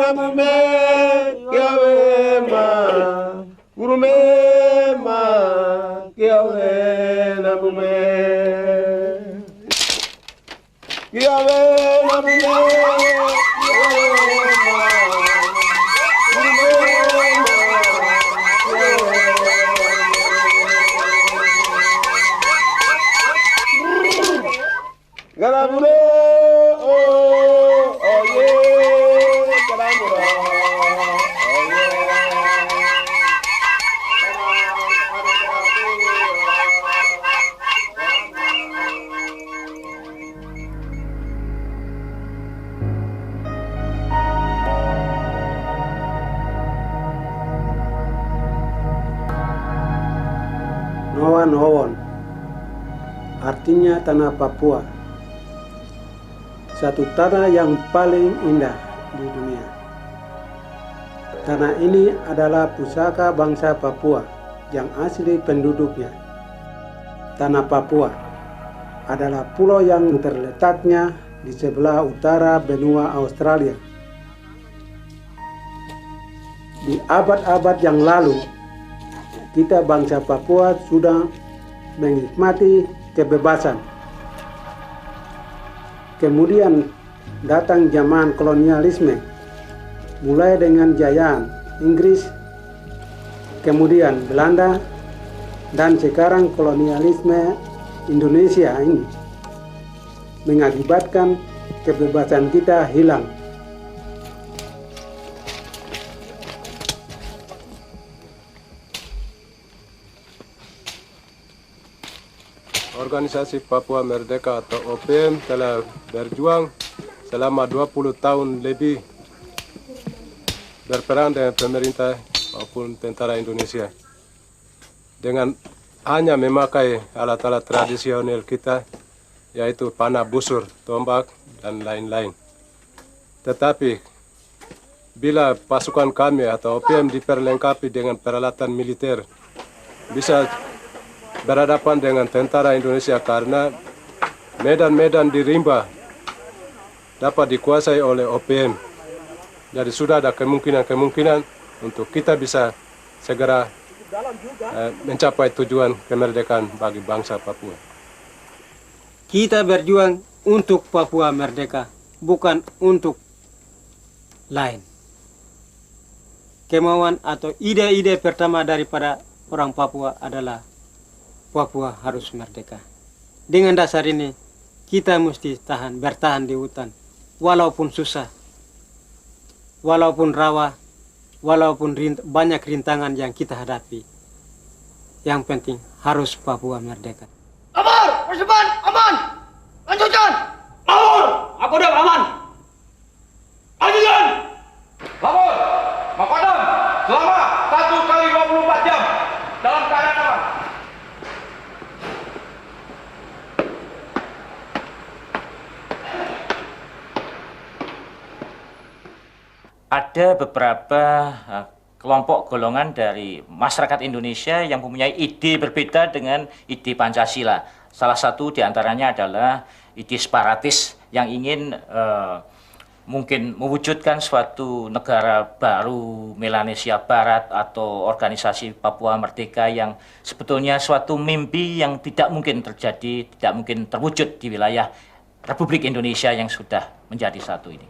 namume kiawema gurume ma kiawe namume kiawe namume Galamure, oh, oh yeah, galamure, oh yeah. Noan, artinya tanah Papua. Satu tanah yang paling indah di dunia. Tanah ini adalah pusaka bangsa Papua yang asli penduduknya. Tanah Papua adalah pulau yang terletaknya di sebelah utara benua Australia. Di abad-abad yang lalu, kita bangsa Papua sudah menikmati kebebasan. Kemudian datang zaman kolonialisme, mulai dengan jayaan Inggris, kemudian Belanda, dan sekarang kolonialisme Indonesia ini mengakibatkan kebebasan kita hilang. Organisasi Papua Merdeka atau OPM telah berjuang selama 20 tahun lebih berperang dengan pemerintah maupun tentara Indonesia dengan hanya memakai alat-alat tradisional kita, yaitu panah busur, tombak, dan lain-lain. Tetapi bila pasukan kami atau OPM diperlengkapi dengan peralatan militer, bisa berhadapan dengan tentara Indonesia karena medan-medan di rimba dapat dikuasai oleh OPM. Jadi sudah ada kemungkinan untuk kita bisa segera mencapai tujuan kemerdekaan bagi bangsa Papua. Kita berjuang untuk Papua merdeka, bukan untuk lain. Kemauan atau ide-ide pertama daripada orang Papua adalah Papua harus merdeka. Dengan dasar ini, kita mesti bertahan di hutan. Walaupun susah, walaupun rawa, walaupun banyak rintangan yang kita hadapi. Yang penting harus Papua merdeka. Amar, persiapan, aman. Lanjutkan. Amar, aku udah aman. Lanjutkan. Lapor, Makodam, selama 1 kali 24 jam dalam keadaan aman. Ada beberapa kelompok golongan dari masyarakat Indonesia yang mempunyai ide berbeda dengan ide Pancasila. Salah satu diantaranya adalah ide separatis yang ingin mungkin mewujudkan suatu negara baru, Melanesia Barat atau organisasi Papua Merdeka yang sebetulnya suatu mimpi yang tidak mungkin terjadi, tidak mungkin terwujud di wilayah Republik Indonesia yang sudah menjadi satu ini.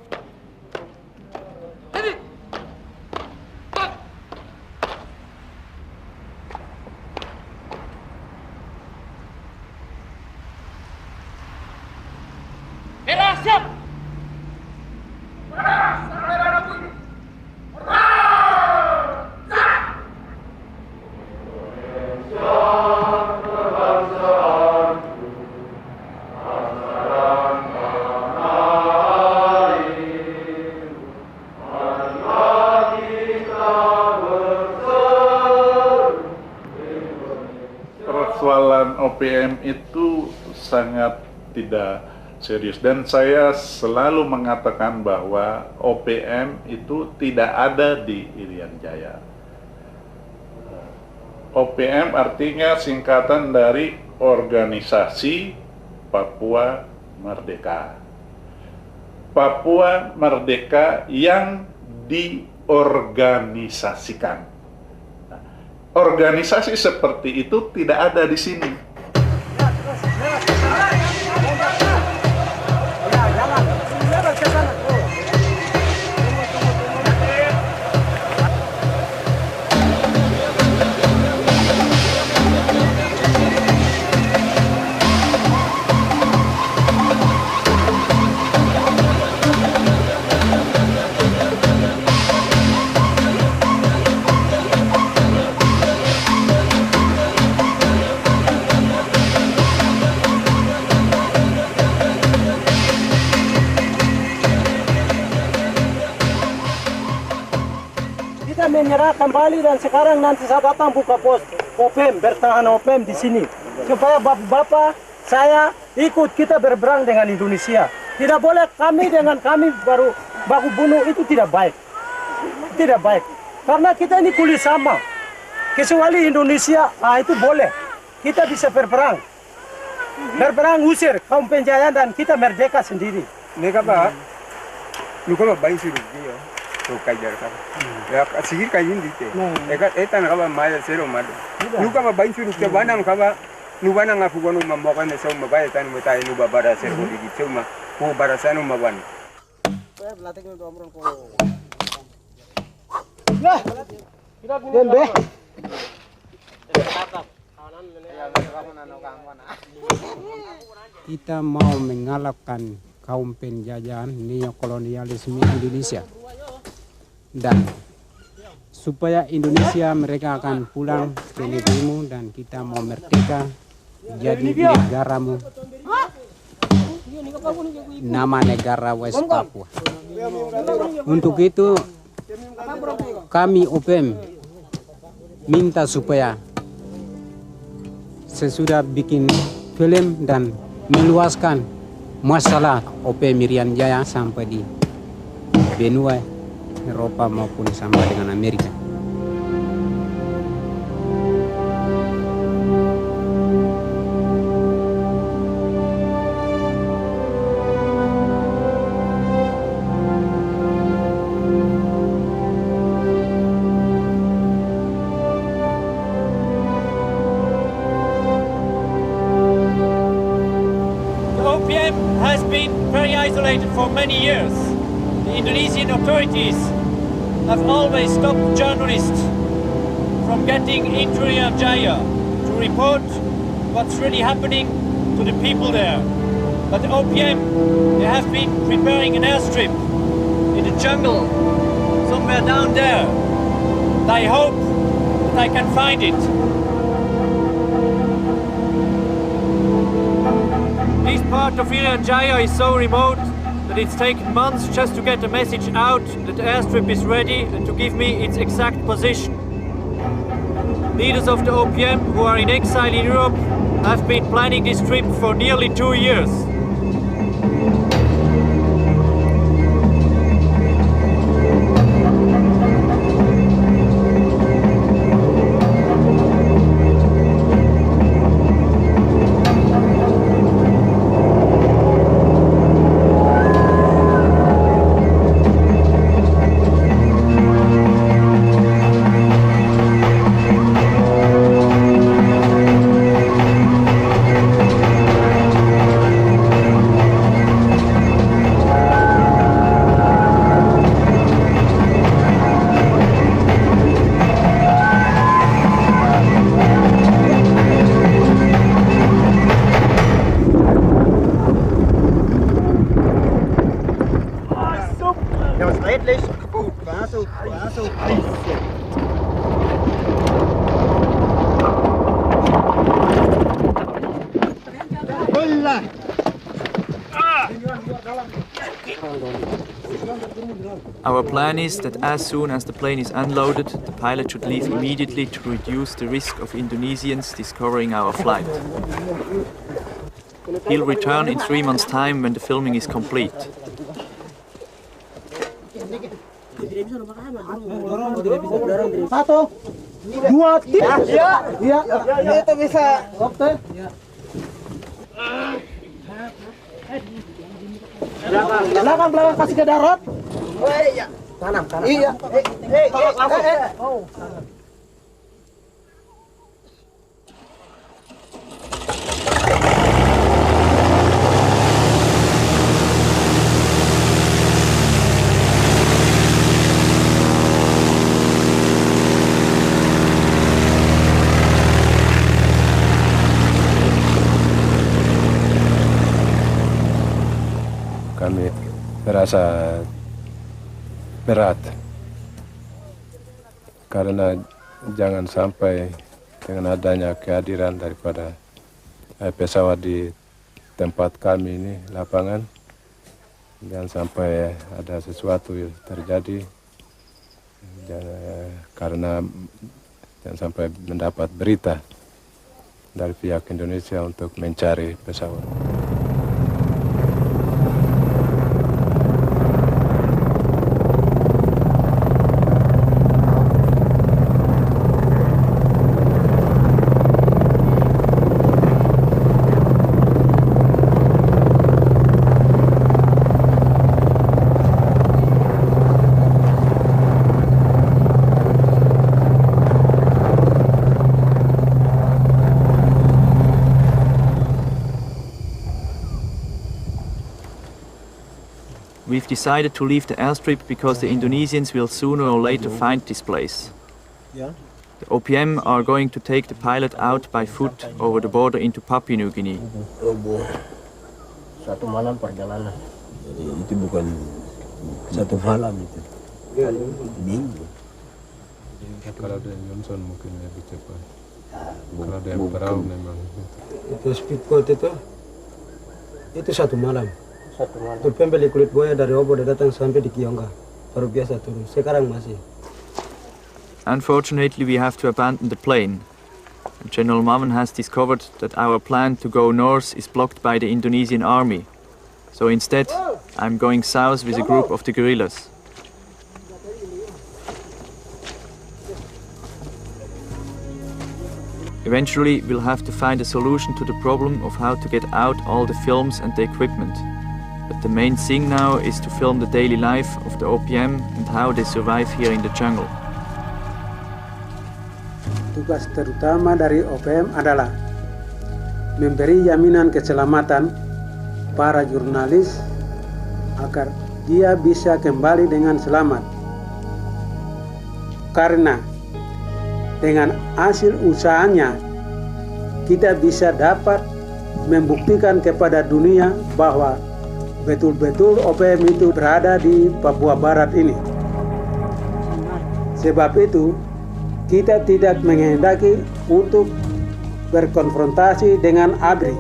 Persoalan OPM itu sangat tidak serius dan saya selalu mengatakan bahwa OPM itu tidak ada di Irian Jaya. OPM artinya singkatan dari Organisasi Papua Merdeka. Papua Merdeka yang diorganisasikan. Nah, organisasi seperti itu tidak ada di sini. Kita menyerah kembali dan sekarang nanti saya datang buka pos OPM, bertahan OPM di sini. Supaya bapak-bapak saya ikut kita berperang dengan Indonesia. Tidak boleh kami dengan kami baru baku bunuh, itu tidak baik. Tidak baik. Karena kita ini kulit sama. Kecuali Indonesia, itu boleh. Kita bisa berperang. Berperang usir kaum penjajah dan kita merdeka sendiri. Neka ba? Luka ba bain suru dia. To kajar ka. Ya sigir kayin dite. Eka eta na ba maya zero mad. Luka ba bain suru ke banang ka ba? Nu banang aku gonu mamokan ne sau mabaya tan mutai nu ba bara ser ko digi cuma ko bara sanu maban. Dembe. Kita mau mengalahkan kaum penjajahan neokolonialisme Indonesia, dan supaya Indonesia mereka akan pulang ke negerimu dan kita mau merdeka jadi negaramu, nama negara West Papua. Untuk itu kami OPM minta supaya sesudah bikin film dan meluaskan masalah OPM Irian Jaya sampai di benua Eropa maupun sampai dengan Amerika. OPM has been very isolated for many years. The Indonesian authorities have always stopped journalists from getting into Irian Jaya to report what's really happening to the people there. But the OPM, they have been preparing an airstrip in the jungle somewhere down there. And I hope that I can find it. This part of Irian Jaya is so remote that it's taken months just to get the message out that the airstrip is ready and to give me its exact position. Leaders of the OPM who are in exile in Europe have been planning this trip for nearly 2 years. Our plan is that as soon as the plane is unloaded, the pilot should leave immediately to reduce the risk of Indonesians discovering our flight. He'll return in 3 months' time when the filming is complete. Satu, dua, tiga. Iya, itu bisa. Oke. Belakang kasih ke darat. Oh iya. Tanam. Iya. Langsung. Kami merasa berat karena jangan sampai dengan adanya kehadiran daripada pesawat di tempat kami ini, lapangan, jangan sampai ada sesuatu yang terjadi, karena jangan sampai mendapat berita dari pihak Indonesia untuk mencari pesawat. We've decided to leave the airstrip because the Indonesians will sooner or later find this place. The OPM are going to take the pilot out by foot over the border into Papua New Guinea. Satu malam perjalanan. Jadi itu bukan satu malam itu. Minggu. Kalau ada Johnson mungkin lebih cepat. Kalau ada perahu memang. Itu speedboat itu satu malam. Itu pembeli kulit buaya dari Obo datang sampai di Kionga. Baru biasa turun. Sekarang masih. Unfortunately, we have to abandon the plane. General Maman has discovered that our plan to go north is blocked by the Indonesian army. So instead, I'm going south with a group of the guerrillas. Eventually, we'll have to find a solution to the problem of how to get out all the films and the equipment. But the main thing now is to film the daily life of the OPM and how they survive here in the jungle. Tugas terutama dari OPM adalah memberi jaminan keselamatan para jurnalis agar dia bisa kembali dengan selamat. Karena dengan hasil usahanya kita bisa dapat membuktikan kepada dunia bahwa betul-betul OPM itu berada di Papua Barat ini. Sebab itu, kita tidak menghendaki untuk berkonfrontasi dengan ABRI.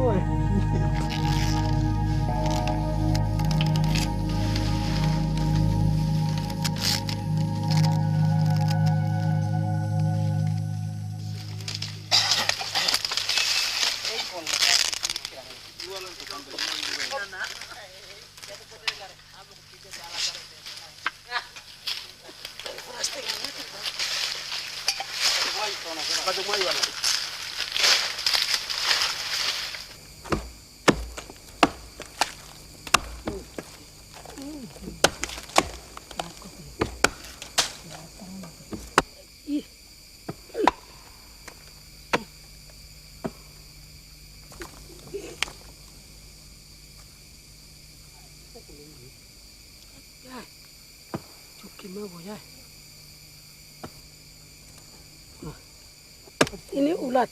Ini ulat.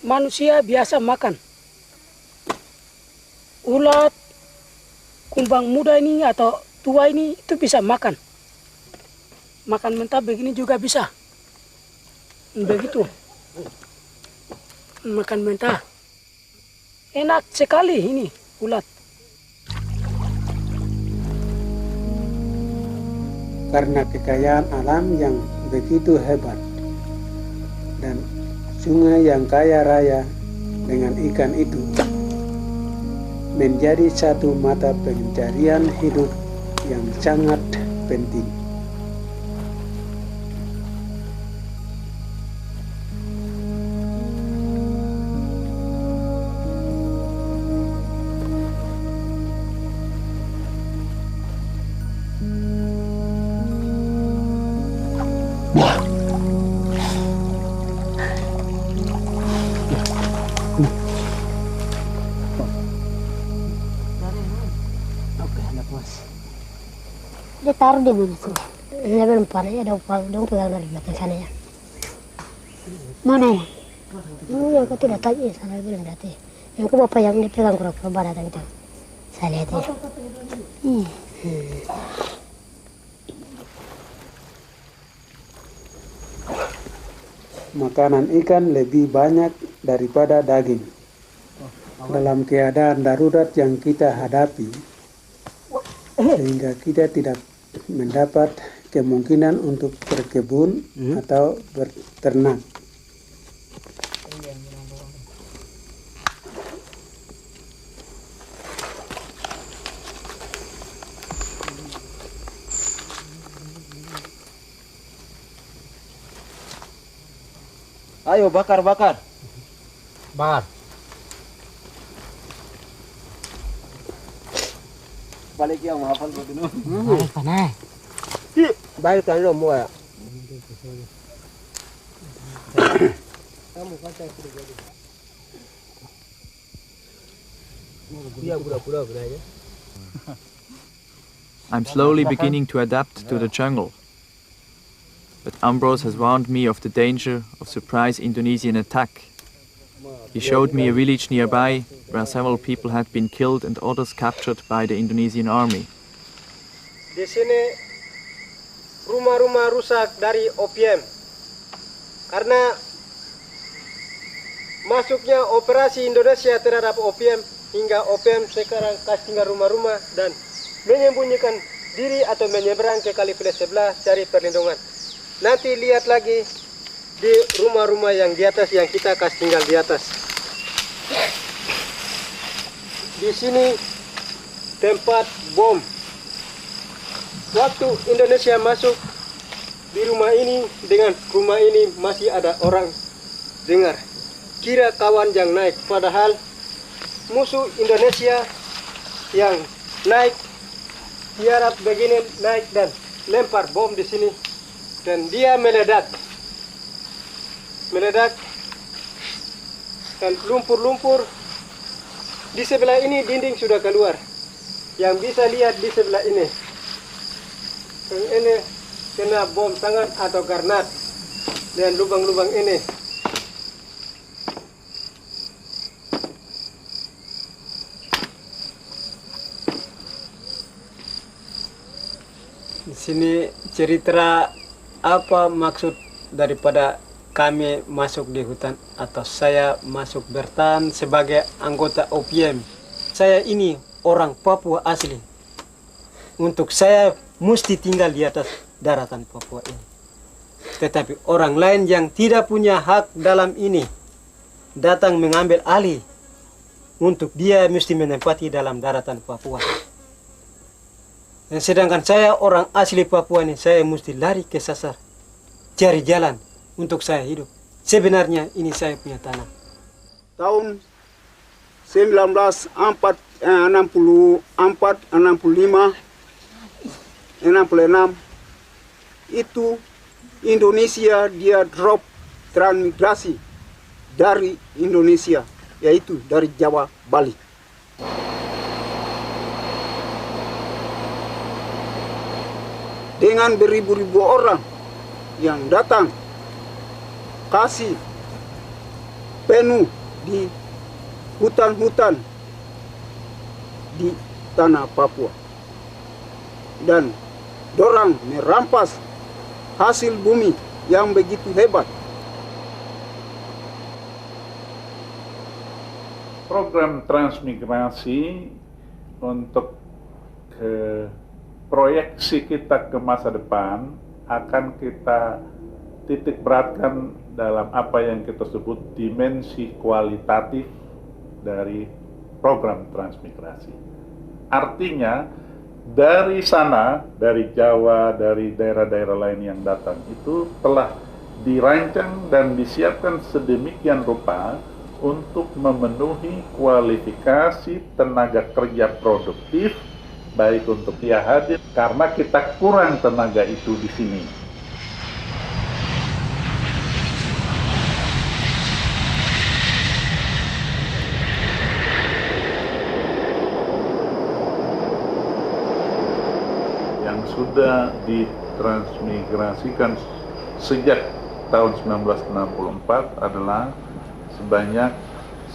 Manusia biasa makan. Ulat, kumbang muda ini atau tua ini itu bisa makan. Makan mentah begini juga bisa. Begitu. Makan mentah. Enak sekali ini ulat. Karena kekayaan alam yang begitu hebat dan sungai yang kaya raya dengan ikan itu menjadi satu mata pencarian hidup yang sangat penting. taruh di mana sih? Ini belum panen, ada dong pegang dari belakang sana ya. Mana ya? Yang kau tidak tanya, sana bilang tadi. Yang kau bapak yang dipegang pura-pura baratan itu. Saya lihat ya. Makanan ikan lebih banyak daripada daging. Dalam keadaan darurat yang kita hadapi, sehingga kita tidak mendapat kemungkinan untuk berkebun atau berternak. Ayo bakar. Bakar. Balik yang mahal buat ini. Panai. Baik tadi lo mau ya. I'm slowly beginning to adapt to the jungle. But Ambrose has warned me of the danger of surprise Indonesian attack. He showed me a village nearby where several people had been killed and others captured by the Indonesian army. Di sini rumah-rumah rusak dari OPM karena masuknya operasi Indonesia terhadap OPM hingga OPM sekarang tinggal rumah-rumah dan menyembunyikan diri atau menyeberang ke kali Fles sebelah cari perlindungan. Nanti lihat lagi di rumah-rumah yang di atas yang kita tinggal di atas. Di sini tempat bom. Waktu Indonesia masuk di rumah ini dengan rumah ini masih ada orang dengar. Kira kawan yang naik, padahal musuh Indonesia yang naik tiarap begini naik dan lempar bom di sini. Dan dia meledak dan lumpur-lumpur di sebelah ini dinding sudah keluar. Yang bisa lihat di sebelah ini, yang ini kena bom tangan atau granat dan lubang-lubang ini. Di sini cerita apa maksud daripada kami masuk di hutan atau saya masuk bertahan sebagai anggota OPM. Saya ini orang Papua asli. Untuk saya mesti tinggal di atas daratan Papua ini. Tetapi orang lain yang tidak punya hak dalam ini datang mengambil alih. Untuk dia mesti menempati dalam daratan Papua. Dan sedangkan saya orang asli Papua ini, saya mesti lari ke sasar, cari jalan untuk saya hidup. Sebenarnya ini saya punya tanah. Tahun 1964, 65, 66 itu Indonesia dia drop transmigrasi dari Indonesia, yaitu dari Jawa, Bali. Dengan beribu-ribu orang yang datang kasih penuh di hutan-hutan di tanah Papua. Dan dorang merampas hasil bumi yang begitu hebat. Program transmigrasi untuk proyeksi kita ke masa depan akan kita titik beratkan dalam apa yang kita sebut dimensi kualitatif dari program transmigrasi. Artinya dari sana, dari Jawa, dari daerah-daerah lain yang datang itu telah dirancang dan disiapkan sedemikian rupa untuk memenuhi kualifikasi tenaga kerja produktif baik untuk dia hadir karena kita kurang tenaga itu di sini. Yang sudah ditransmigrasikan sejak tahun 1964 adalah sebanyak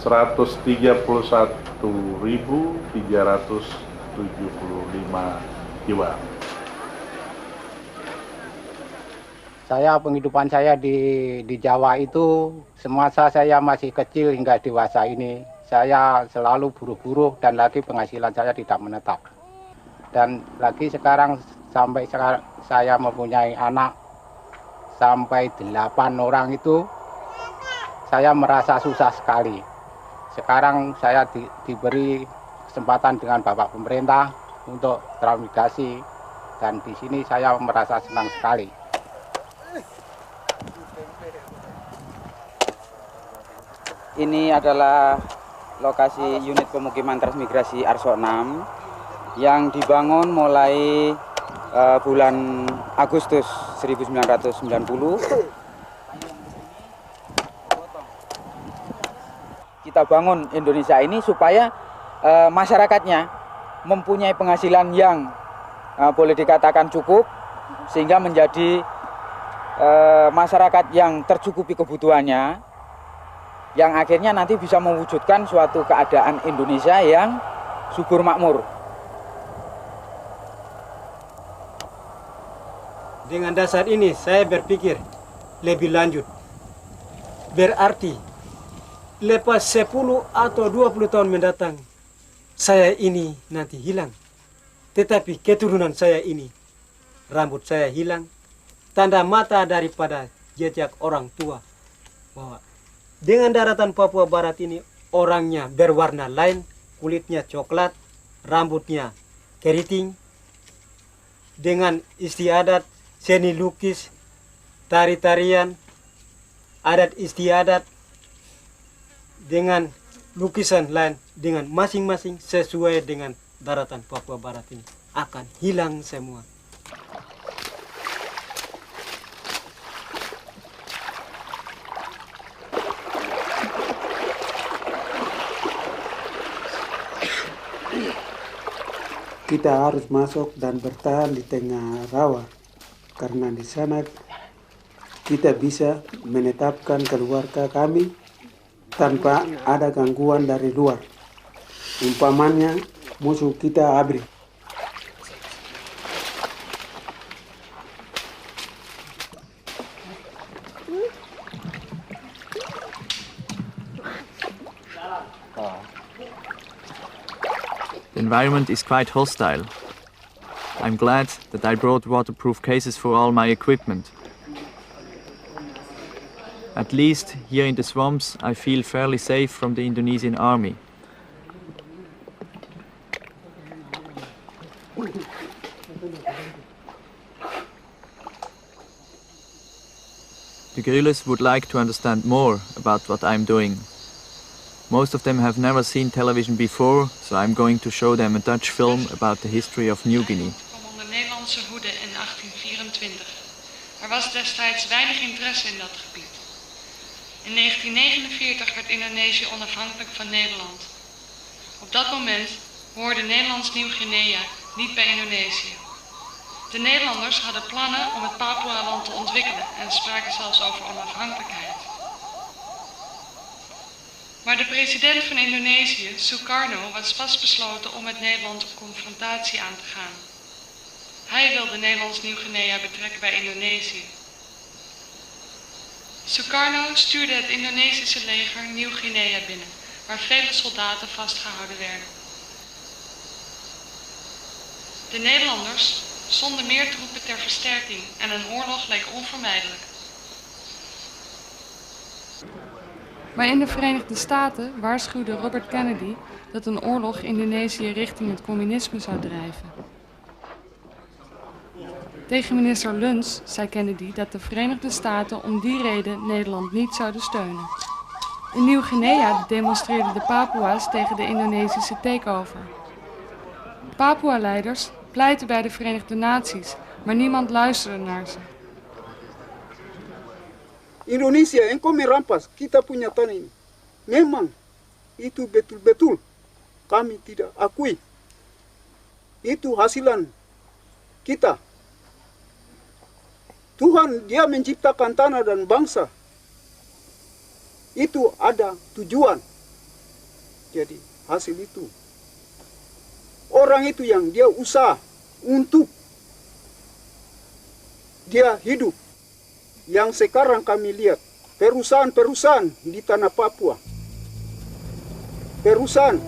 131.375 jiwa. Penghidupan saya di Jawa itu semasa saya masih kecil hingga dewasa ini, saya selalu buruh-buruh dan lagi penghasilan saya tidak menetap. Dan lagi sekarang sampai sekarang saya mempunyai anak sampai 8 orang itu, saya merasa susah sekali. Sekarang saya diberi kesempatan dengan Bapak Pemerintah untuk transmigrasi dan di sini saya merasa senang sekali. Ini adalah lokasi unit pemukiman transmigrasi Arso 6 yang dibangun mulai bulan Agustus 1990. Kita bangun Indonesia ini supaya masyarakatnya mempunyai penghasilan yang boleh dikatakan cukup, sehingga menjadi masyarakat yang tercukupi kebutuhannya, yang akhirnya nanti bisa mewujudkan suatu keadaan Indonesia yang subur makmur. Dengan dasar ini saya berpikir lebih lanjut. Berarti lepas 10 atau 20 tahun mendatang, saya ini nanti hilang. Tetapi keturunan saya ini, rambut saya hilang, tanda mata daripada jejak orang tua. Bahwa dengan daratan Papua Barat ini, orangnya berwarna lain, kulitnya coklat, rambutnya keriting, dengan istiadat, seni lukis, tari-tarian, adat istiadat, dengan lukisan lain, dengan masing-masing sesuai dengan daratan Papua Barat ini, akan hilang semua. Kita harus masuk dan bertahan di tengah rawa, karena di sana kita bisa menetapkan keluarga kami tanpa ada gangguan dari luar. Umpamanya musuh kita ABRI. The environment is quite hostile. I'm glad that I brought waterproof cases for all my equipment. At least here in the swamps I feel fairly safe from the Indonesian army. The guerrillas would like to understand more about what I'm doing. Most of them have never seen television before, so I'm going to show them a Dutch film about the history of New Guinea. kwam onder Nederlandse hoede in 1824. Er was destijds weinig interesse in dat gebied. In 1949 werd Indonesië onafhankelijk van Nederland. Op dat moment hoorde Nederlands Nieuw-Guinea niet bij Indonesië. De Nederlanders hadden plannen om het Papua-land te ontwikkelen en spraken zelfs over onafhankelijkheid. Maar de president van Indonesië, Sukarno, was vastbesloten om met Nederland op confrontatie aan te gaan. Hij wilde Nederlands Nieuw-Guinea betrekken bij Indonesië. Sukarno stuurde het Indonesische leger Nieuw-Guinea binnen, waar vele soldaten vastgehouden werden. De Nederlanders zonden meer troepen ter versterking en een oorlog leek onvermijdelijk. Maar in de Verenigde Staten waarschuwde Robert Kennedy dat een oorlog Indonesië richting het communisme zou drijven. Tegen minister Luns zei Kennedy dat de Verenigde Staten om die reden Nederland niet zouden steunen. In Nieuw-Guinea demonstreerden de Papua's tegen de Indonesische takeover. Papua-leiders pleitten bij de Verenigde Naties, maar niemand luisterde naar ze. Indonesia, engkau merampas kita punya tanah ini. Memang itu betul-betul kami tidak akui. Itu hasilan kita Tuhan dia menciptakan tanah dan bangsa. Itu ada tujuan. Jadi hasil itu. Orang itu yang dia usaha untuk dia hidup. Yang sekarang kami lihat, perusahaan-perusahaan di tanah Papua. Perusahaan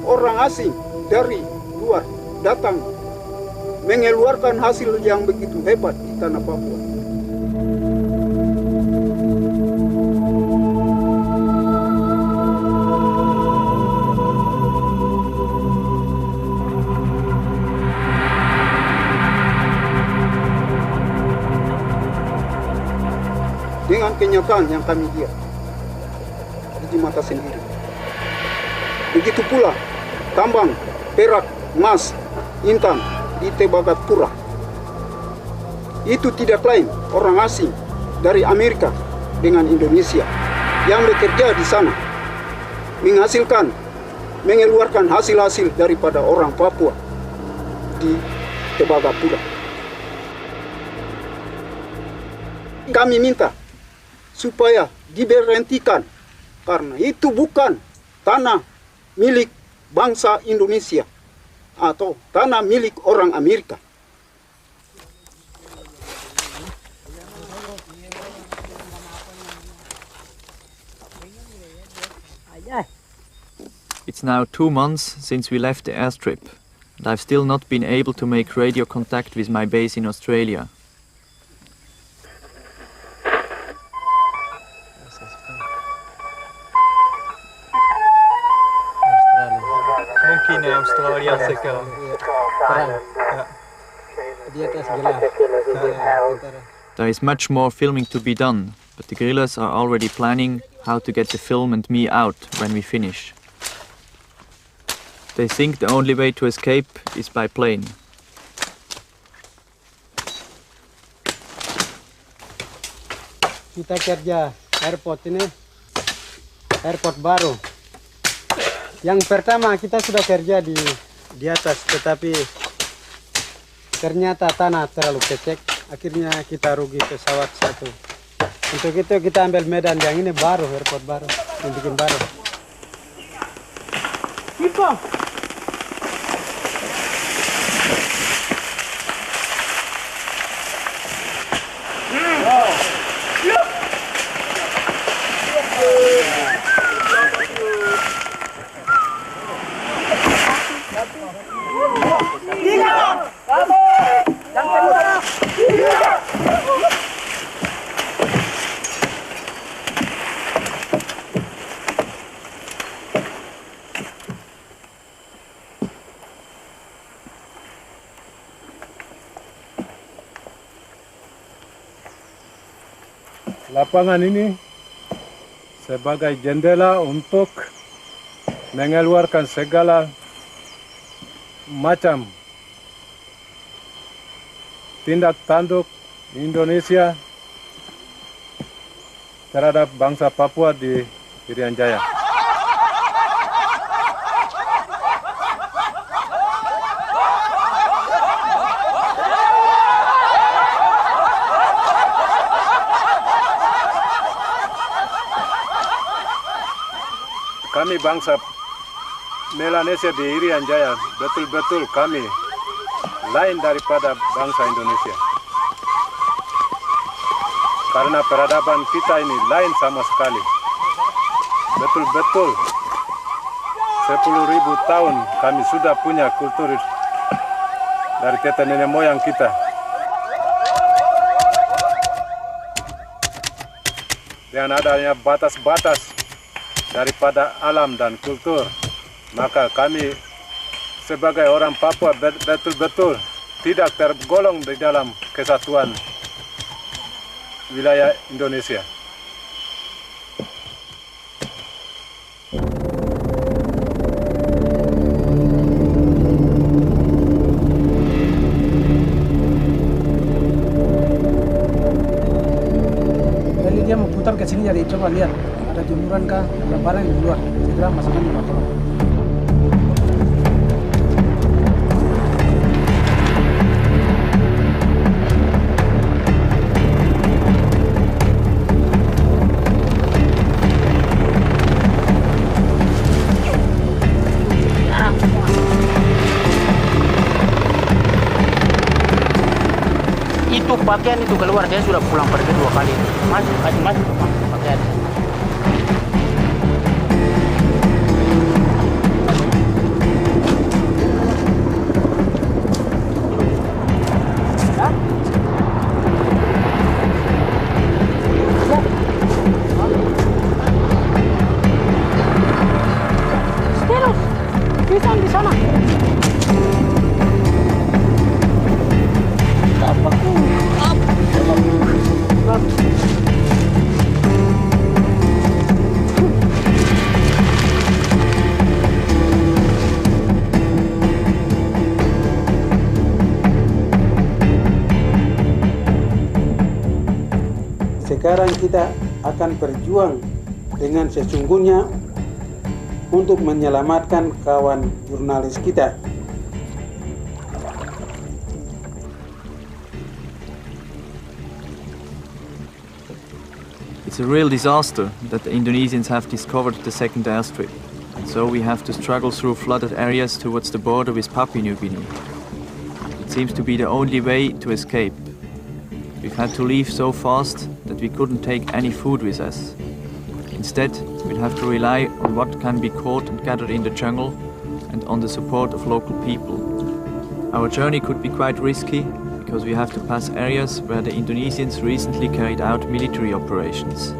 orang asing dari luar datang mengeluarkan hasil yang begitu hebat di tanah Papua. Dengan kenyataan yang kami lihat di mata sendiri. Begitu pula tambang, perak, emas, intan di Tembagapura. Itu tidak lain orang asing dari Amerika dengan Indonesia yang bekerja di sana, mengeluarkan hasil-hasil daripada orang Papua di Tembagapura. Kami minta supaya diberhentikan, karena itu bukan tanah milik bangsa Indonesia atau tanah milik orang Amerika. It's now 2 months since we left the airstrip, and I've still not been able to make radio contact with my base in Australia. Mungkin Australia sekarang. There is much more filming to be done, but the guerrillas are already planning how to get the film and me out when we finish. They think the only way to escape is by plane. Kita kerja airport ini, airport baru. Yang pertama kita sudah kerja di atas, tetapi ternyata tanah terlalu kecek. Akhirnya kita rugi pesawat satu. Untuk itu kita ambil medan yang ini baru, airport baru, yang bikin baru. Ipo. Lapangan ini sebagai jendela untuk mengeluarkan segala macam tindak tanduk Indonesia terhadap bangsa Papua di Irian Jaya. Kami bangsa Melanesia di Irian Jaya betul-betul kami lain daripada bangsa Indonesia. Karena peradaban kita ini lain sama sekali. Betul-betul 10.000 tahun kami sudah punya kultur dari tetek nenek moyang kita. Dengan adanya batas-batas daripada alam dan kultur, maka kami sebagai orang Papua betul-betul tidak tergolong di dalam kesatuan wilayah Indonesia. Jadi dia mau putar ke sini, jadi coba lihat ada jemuran kah, ada barang di luar, segera masukkan di motor. pakaian itu keluar, dia sudah pulang pergi 2 kali. Masuk pakaian. Pisang di sana. Sekarang kita akan berjuang dengan sesungguhnya untuk menyelamatkan kawan jurnalis kita. It's a real disaster that the Indonesians have discovered the second airstrip, and so we have to struggle through flooded areas towards the border with Papua New Guinea. It seems to be the only way to escape. We've had to leave so fast that we couldn't take any food with us. Instead, we'll have to rely on what can be caught and gathered in the jungle and on the support of local people. Our journey could be quite risky because we have to pass areas where the Indonesians recently carried out military operations.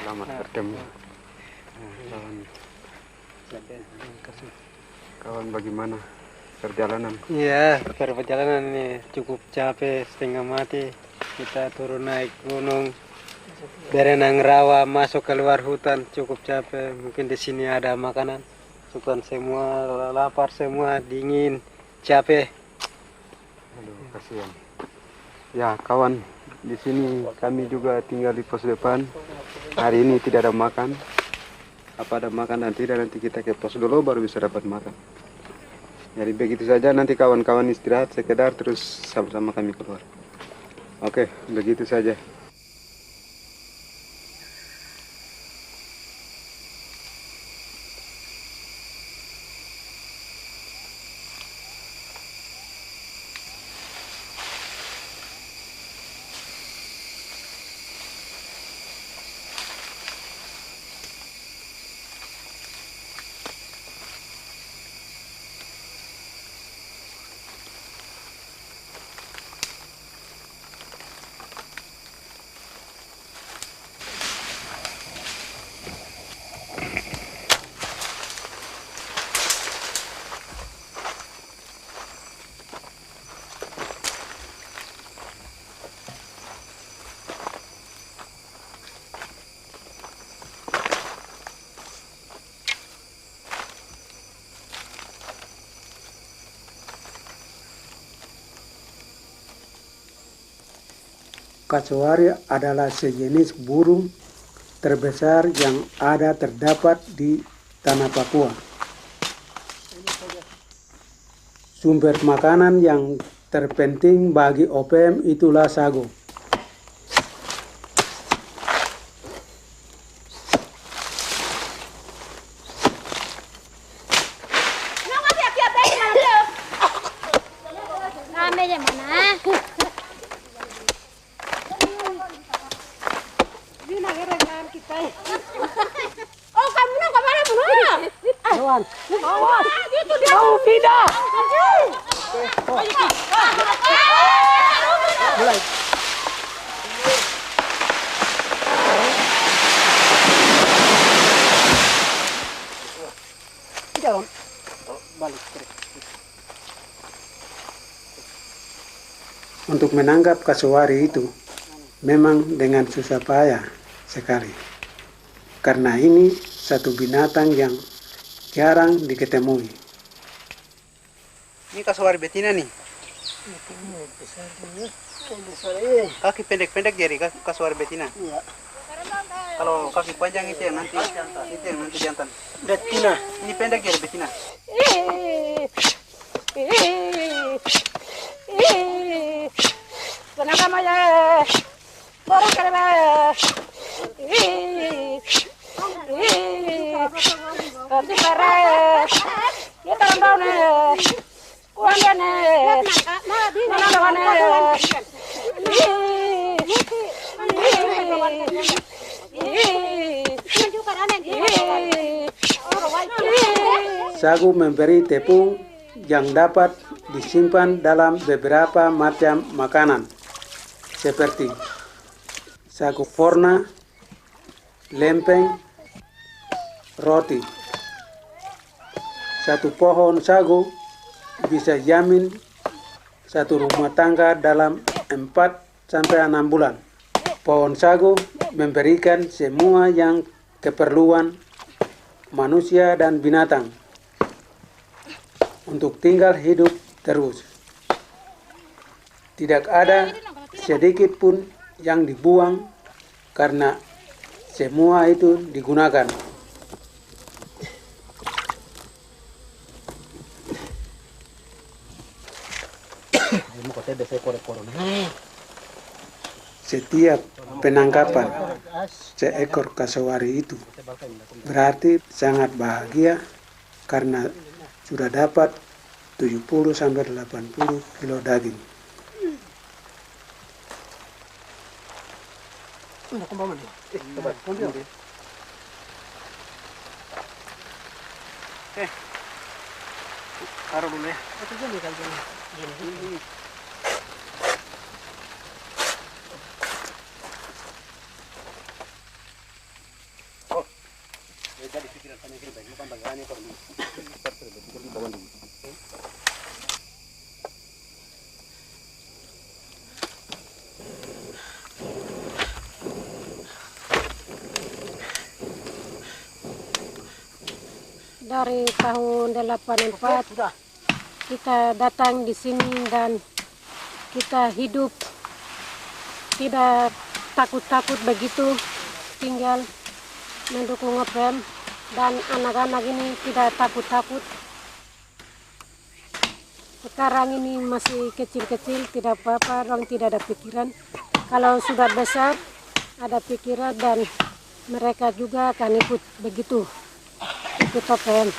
Selamat bertemu. Kawan bagaimana perjalanan? Iya, perjalanan ini cukup capek, setengah mati. Kita turun naik gunung, berenang rawa, masuk keluar hutan, cukup capek. Mungkin di sini ada makanan. Hutan semua, lapar semua, dingin, capek. Aduh, kasihan. Ya, kawan, di sini kami juga tinggal di pos depan. Hari ini tidak ada makan. Apa ada makan dan tidak, nanti kita ke pos dulu baru bisa dapat makan. Jadi begitu saja, nanti kawan-kawan istirahat sekedar terus sama-sama kami keluar. Oke, begitu saja. Kasuari adalah sejenis burung terbesar yang terdapat di tanah Papua. Sumber makanan yang terpenting bagi OPM itulah sago. Untuk menangkap kasuari itu memang dengan susah payah sekali. Karena ini satu binatang yang jarang diketemui. Ini kasuari betina nih. Kaki pendek-pendek jadi kasuari betina. Iya. Kalau kaki panjang itu yang nanti jantan. Betina. Ini pendek jadi betina. Kenapa maya? Orang kerja. Tapi beres. Ya tahu nih. Kuanda nih. Mana Sagu memberi tepung yang dapat disimpan dalam beberapa macam makanan seperti sagu forna, lempeng, roti. Satu pohon sagu bisa jamin satu rumah tangga dalam 4-6 bulan. Pohon sagu memberikan semua yang keperluan manusia dan binatang untuk tinggal hidup terus. Tidak ada sedikit pun yang dibuang karena semua itu digunakan. Setiap penangkapan seekor kasuari itu berarti sangat bahagia karena sudah dapat 70-80 kilo daging. Taruh dulu ya. Dari tahun 84 kita datang di sini dan kita hidup tidak takut-takut begitu, tinggal mendukung OPM dan anak-anak ini tidak takut-takut. Sekarang ini masih kecil-kecil, tidak apa-apa, orang tidak ada pikiran. Kalau sudah besar ada pikiran dan mereka juga akan ikut begitu. Ikut OPM.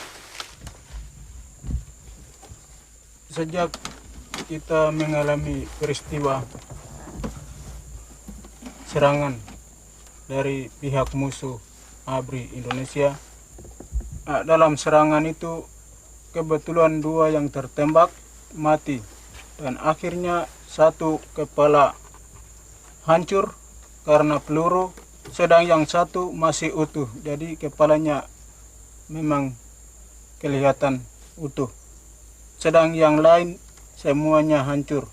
Sejak kita mengalami peristiwa serangan dari pihak musuh ABRI Indonesia, dalam serangan itu kebetulan 2 yang tertembak mati dan akhirnya 1 kepala hancur karena peluru, sedang yang 1 masih utuh, jadi kepalanya memang kelihatan utuh, sedang yang lain semuanya hancur.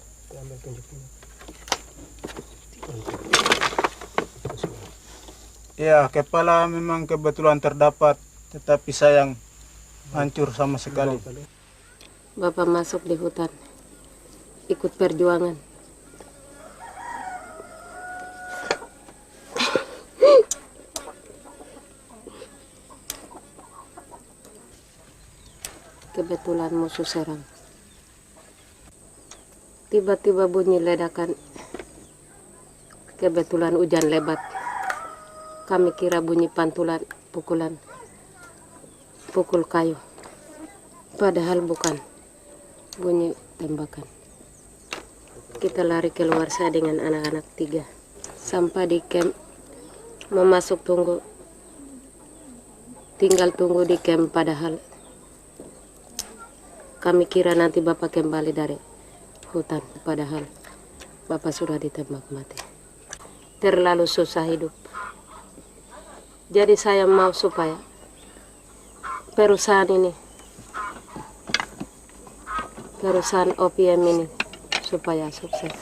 Ya, kepala memang kebetulan terdapat, tetapi sayang hancur sama sekali. Bapak masuk di hutan, ikut perjuangan. Kebetulan musuh serang. Tiba-tiba bunyi ledakan. Kebetulan hujan lebat. Kami kira bunyi pantulan, pukul kayu. Padahal bukan. Bunyi tembakan. Kita lari keluar, saya dengan anak-anak 3. Sampai di camp, mau masuk tunggu. Tinggal tunggu di camp, padahal kami kira nanti Bapak kembali dari hutan, padahal Bapak sudah ditembak mati. Terlalu susah hidup. Jadi saya mau supaya perusahaan OPM ini supaya sukses.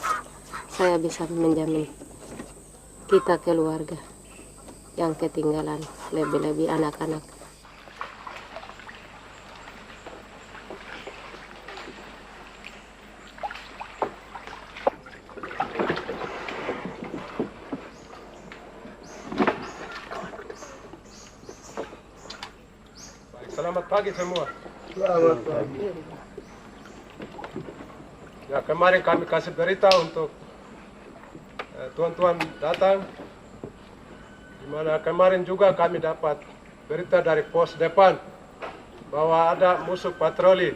Saya bisa menjamin kita keluarga yang ketinggalan, lebih-lebih anak-anak. Selamat pagi semua. Selamat pagi. Ya, kemarin kami kasih berita untuk tuan-tuan datang. Di mana kemarin juga kami dapat berita dari pos depan bahwa ada musuh patroli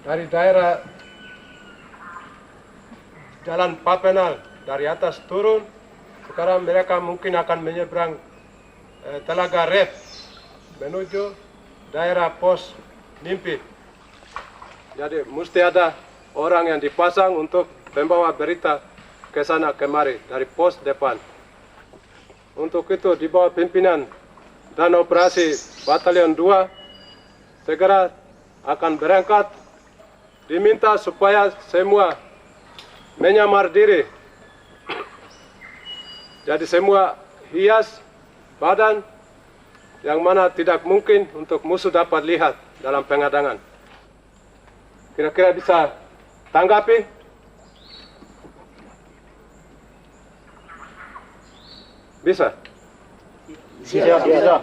dari daerah Jalan Papenal dari atas turun. Sekarang mereka mungkin akan menyeberang Telaga Rep menuju daerah pos Nimpi. Jadi mesti ada orang yang dipasang untuk membawa berita ke sana kemari dari pos depan. Untuk itu di bawah pimpinan dan operasi Batalion 2 segera akan berangkat. Diminta supaya semua menyamar diri. Jadi semua hias badan yang mana tidak mungkin untuk musuh dapat lihat dalam pengadangan. Kira-kira bisa tanggapi? Bisa? Bisa.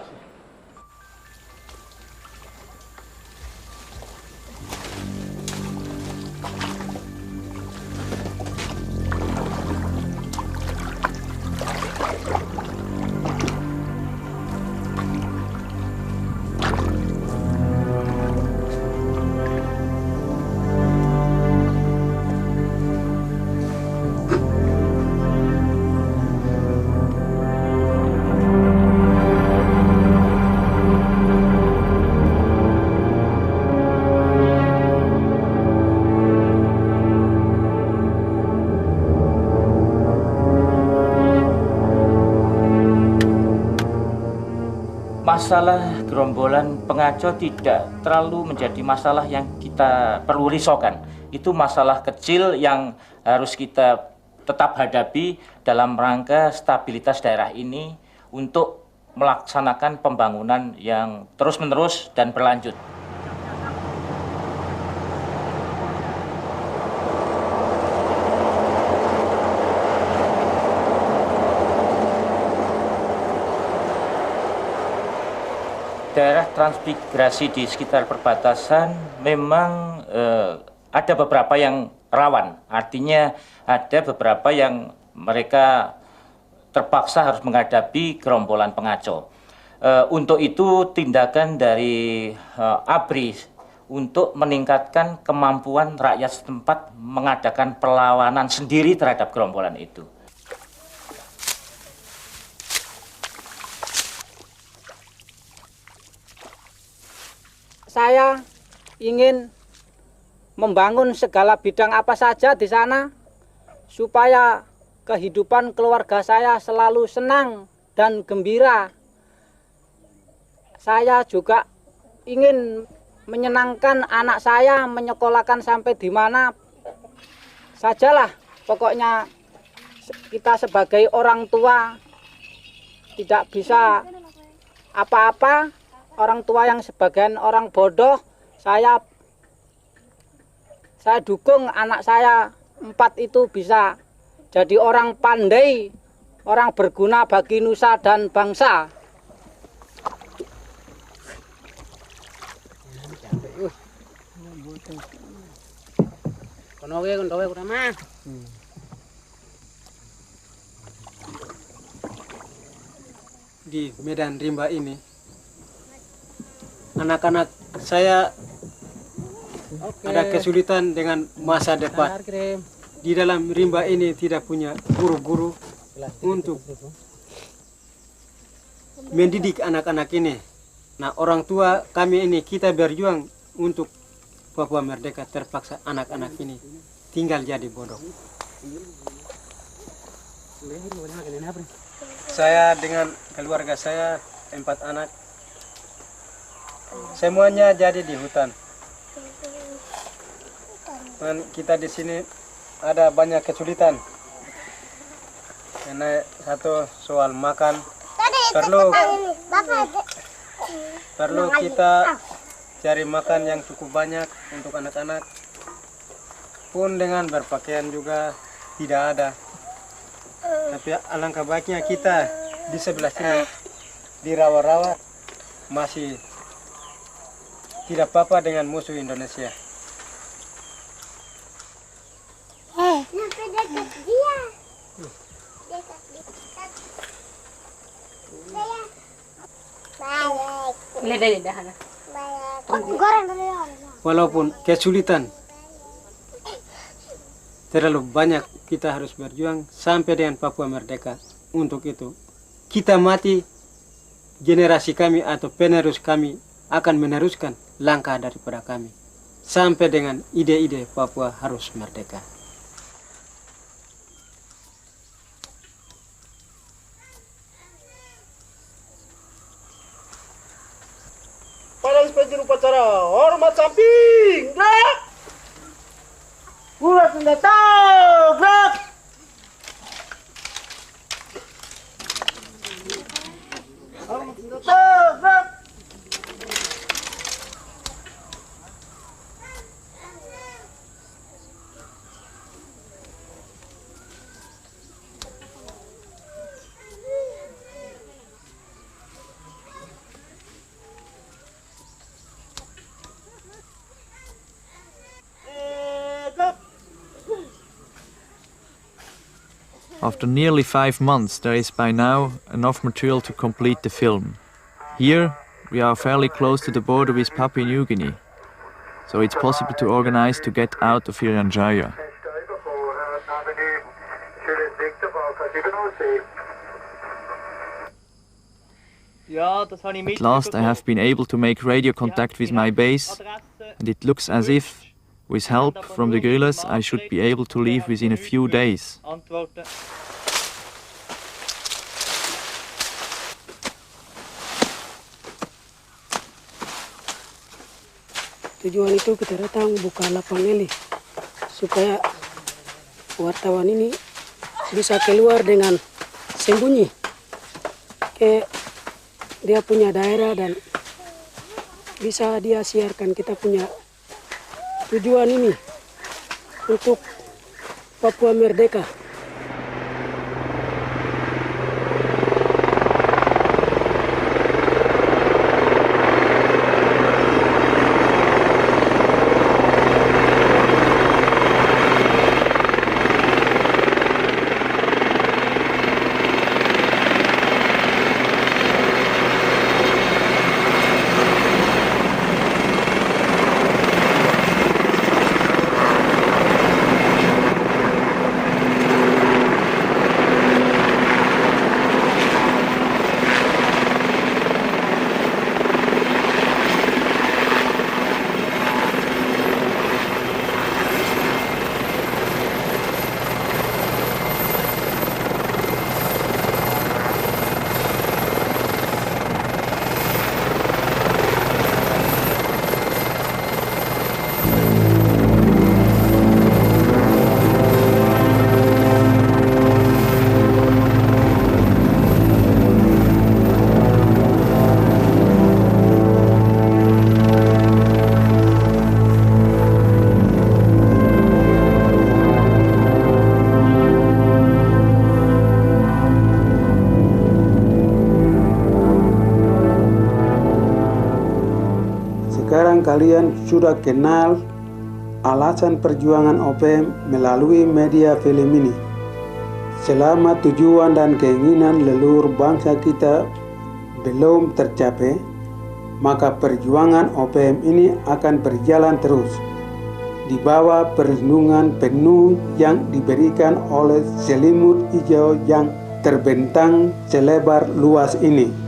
Masalah gerombolan pengaco tidak terlalu menjadi masalah yang kita perlu risaukan. Itu masalah kecil yang harus kita tetap hadapi dalam rangka stabilitas daerah ini untuk melaksanakan pembangunan yang terus-menerus dan berlanjut. Daerah transmigrasi di sekitar perbatasan memang ada beberapa yang rawan. Artinya ada beberapa yang mereka terpaksa harus menghadapi gerombolan pengaco. Untuk itu tindakan dari ABRI untuk meningkatkan kemampuan rakyat setempat mengadakan perlawanan sendiri terhadap gerombolan itu. Saya ingin membangun segala bidang apa saja di sana supaya kehidupan keluarga saya selalu senang dan gembira. Saya juga ingin menyenangkan anak saya, menyekolahkan sampai di mana sajalah. Pokoknya kita sebagai orang tua tidak bisa apa-apa. Orang tua yang sebagian orang bodoh, saya dukung anak saya 4 itu bisa jadi orang pandai, orang berguna bagi nusa dan bangsa. Di Medan Rimba ini, anak-anak saya ada kesulitan dengan masa depan. Di dalam rimba ini tidak punya guru-guru untuk mendidik anak-anak ini. Nah, orang tua kami ini kita berjuang untuk Papua merdeka, terpaksa anak-anak ini tinggal jadi bodoh. Saya dengan keluarga saya 4 anak. Semuanya jadi di hutan. Dan kita di sini ada banyak kesulitan. Karena satu soal makan, perlu kita cari makan yang cukup banyak untuk anak-anak. Pun dengan berpakaian juga tidak ada. Tapi alangkah baiknya kita di sebelah sini di rawa-rawa masih tidak apa-apa dengan musuh Indonesia. Walaupun kesulitan terlalu banyak, kita harus berjuang sampai dengan Papua merdeka. Untuk itu kita mati, generasi kami atau penerus kami akan meneruskan langkah daripada kami sampai dengan ide-ide Papua harus merdeka. Pada inspeksi upacara hormat samping, gerak. Buat senjata, gerak. Hormat senjata, gerak. After nearly 5 months, there is by now enough material to complete the film. Here, we are fairly close to the border with Papua New Guinea, so it's possible to organize to get out of Irian Jaya. At last, I have been able to make radio contact with my base, and it looks as if, with help from the guerrillas, I should be able to leave within a few days. Tujuan itu kita datang buka lapang eli supaya wartawan ini bisa keluar dengan sembunyi ke dia punya daerah dan bisa dia siarkan kita punya tujuan ini untuk Papua merdeka. Sekarang kalian sudah kenal alasan perjuangan OPM melalui media film ini. Selama tujuan dan keinginan leluhur bangsa kita belum tercapai, maka perjuangan OPM ini akan berjalan terus di bawah perlindungan penuh yang diberikan oleh selimut hijau yang terbentang selebar luas ini.